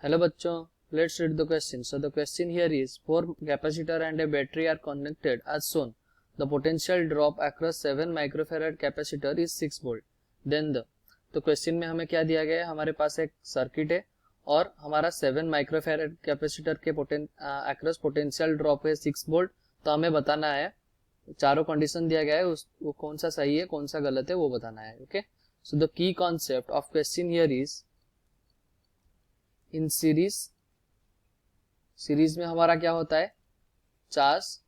Hello bachcho, let's read the question. So the question here is, four capacitor and a battery are connected as shown. The potential drop across 7 microfarad capacitor is 6 volt. Then the तो question में हमें क्या दिया गया है, हमारे पास एक circuit है और हमारा 7 माइक्रोफेरेड कैपेसिटर के अक्रॉस पोटेंशियल ड्रॉप है 6 वोल्ट. तो हमें बताना है, चारों कंडीशन दिया गया है, वो कौन सा सही है कौन सा गलत है वो बताना है. Okay, so the key concept of question here is, in series में हमारा क्या होता है, charge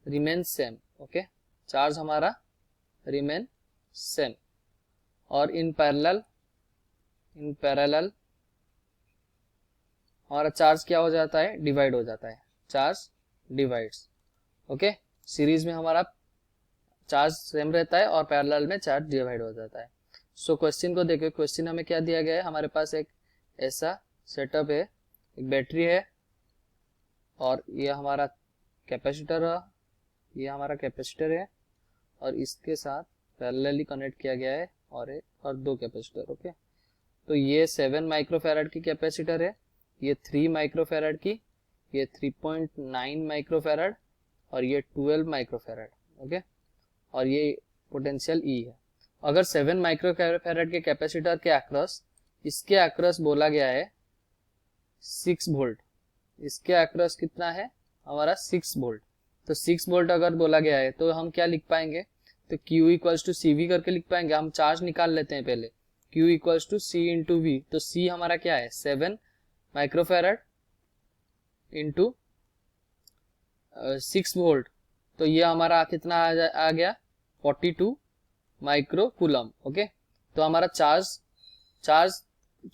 remain same. Okay, charge हमारा रिमेन सेम. और इन पैरेलल हमारा चार्ज क्या हो जाता है, डिवाइड हो जाता है, चार्ज डिवाइड्स. ओके, सीरीज में हमारा चार्ज सेम रहता है और पैरेलल में चार्ज डिवाइड हो जाता है. सो क्वेश्चन को देखिए, क्वेश्चन हमें क्या दिया गया है, हमारे पास एक ऐसा सेटअप है, एक बैटरी है और ये हमारा कैपेसिटर है और इसके साथ पैरेलली कनेक्ट किया गया है और दो कैपेसिटर. ओके, तो ये 7 माइक्रोफैराड की कैपेसिटर है, ये 3 माइक्रोफैराड की, ये 3.9 माइक्रोफैराड और ये 12 माइक्रोफैराड. ओके, और ये पोटेंशियल ई है. अगर 7 माइक्रोफैराड के कैपेसिटर के अक्रॉस, इसके अक्रॉस बोला गया है 6 वोल्ट, इसके अक्रॉस कितना है हमारा 6 वोल्ट. तो 6 वोल्ट अगर बोला गया है तो हम क्या लिख पाएंगे, तो Q equals to C V करके लिख पाएंगे. हम चार्ज निकाल लेते हैं पहले, Q equals to C into V. तो C हमारा क्या है 7 माइक्रोफैराड इंटू 6 वोल्ट. तो ये हमारा कितना आ गया 42 माइक्रो कूलम. ओके, तो हमारा चार्ज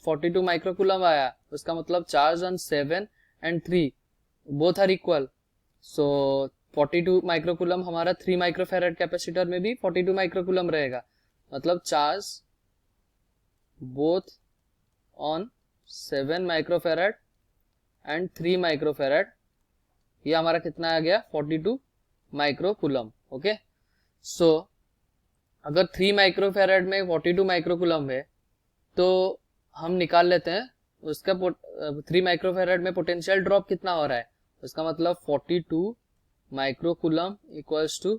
42 माइक्रो कूलम आया, उसका मतलब charge on 7 and 3 both are equal. So 42 microcoulomb हमारा 3 माइक्रोफैराड कैपेसिटर में भी 42 माइक्रोकूलम रहेगा, मतलब charge both on 7 microfarad and 3 microfarad, ये हमारा कितना आ गया 42 माइक्रोकूलम. ओके, सो अगर 3 माइक्रोफैराड में 42 माइक्रोकूलम है तो हम निकाल लेते हैं उसका 3 माइक्रोफैराड में पोटेंशियल ड्रॉप कितना हो रहा है. उसका मतलब 42 microcoulomb equals to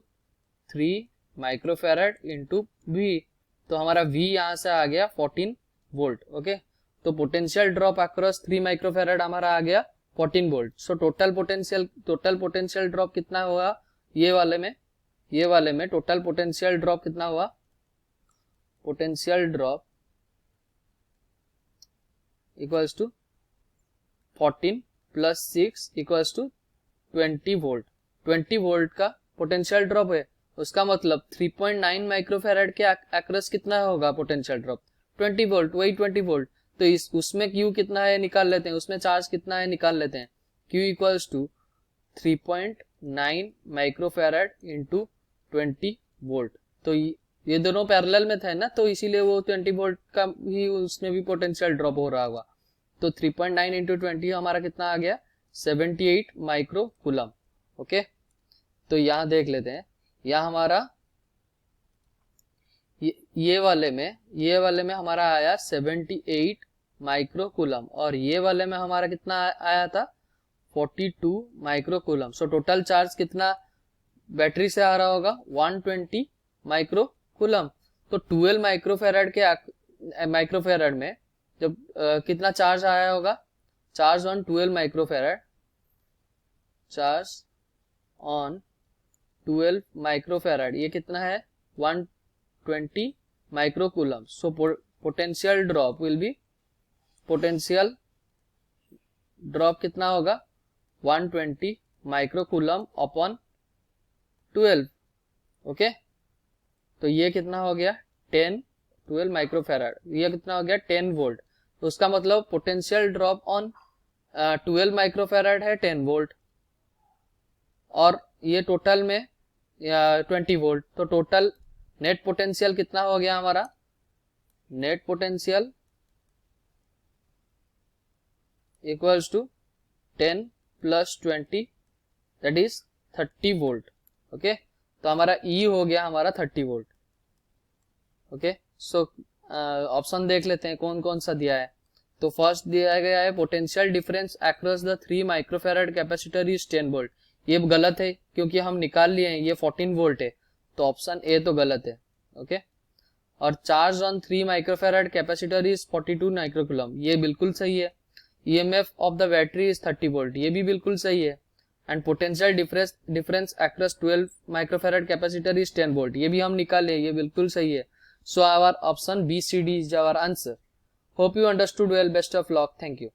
3 microfarad into V. तो हमारा V यहाँ से आ गया 14 वोल्ट. ओके, तो पोटेंशियल ड्रॉप अक्रॉस 3 माइक्रोफैराड हमारा आ गया 14 volt. So total potential drop कितना हुआ, ये वाले में टोटल पोटेंशियल ड्रॉप कितना हुआ, potential drop equals to 14 plus 6 equals to 20 volt. 20 volt का पोटेंशियल ड्रॉप है, उसका मतलब 3.9 माइक्रोफैराड के अक्रॉस कितना होगा पोटेंशियल ड्रॉप 20 वोल्ट, वही 20 वोल्ट. तो उसमें Q कितना है निकाल लेते हैं, उसमें चार्ज कितना है निकाल लेते हैं. Q equals to 3.9 microfarad into 20 volt. तो ये दोनों पैरेलल में थे ना, तो इसीलिए वो 20 वोल्ट का ही उसमें भी पोटेंशियल ड्रॉप हो रहा होगा. तो 3.9 इंटू 20 हमारा कितना आ गया 78 माइक्रो कूलम. ओके, तो यहां देख लेते हैं, यहां हमारा ये वाले में हमारा आया 78 माइक्रो कूलम और ये वाले में हमारा कितना आया था 42 micro coulomb. So total charge कितना बैटरी से आ रहा होगा 120 माइक्रो कूलम. तो 12 माइक्रोफैराड में जब कितना चार्ज आया होगा, charge on 12 microfarad, charge on 12 microfarad ये कितना है 120 माइक्रोकूलम. सो पोटेंशियल ड्रॉप कितना होगा 120 माइक्रोकूलम अपॉन 12. ओके, तो ये कितना हो गया 12 माइक्रोफैराड, ये कितना हो गया 10 वोल्ट. तो उसका मतलब पोटेंशियल ड्रॉप ऑन 12 माइक्रोफैराड है 10 वोल्ट और ये टोटल में 20 वोल्ट. तो टोटल नेट पोटेंशियल कितना हो गया हमारा, net potential equals to 10 plus 20 that is 30 volt. Okay, तो हमारा E हो गया हमारा 30 वोल्ट. ओके, सो ऑप्शन देख लेते हैं कौन कौन सा दिया है. तो फर्स्ट दिया गया है potential difference across the 3 microfarad capacitor is 10 volt. ये गलत है क्योंकि हम निकाल लिए हैं, ये 14 वोल्ट है, तो ऑप्शन ए तो गलत है। ओके, और charge on 3 microfarad capacitor is 42 microcoulomb, ये बिल्कुल सही है। EMF of the battery is 30 volt, ये भी बिल्कुल सही है। And potential difference across 12 microfarad capacitor is 10 volt, ये भी हम निकाले, ये बिल्कुल सही है। So our option B C D is our answer. Hope you understood well, best of luck, thank you.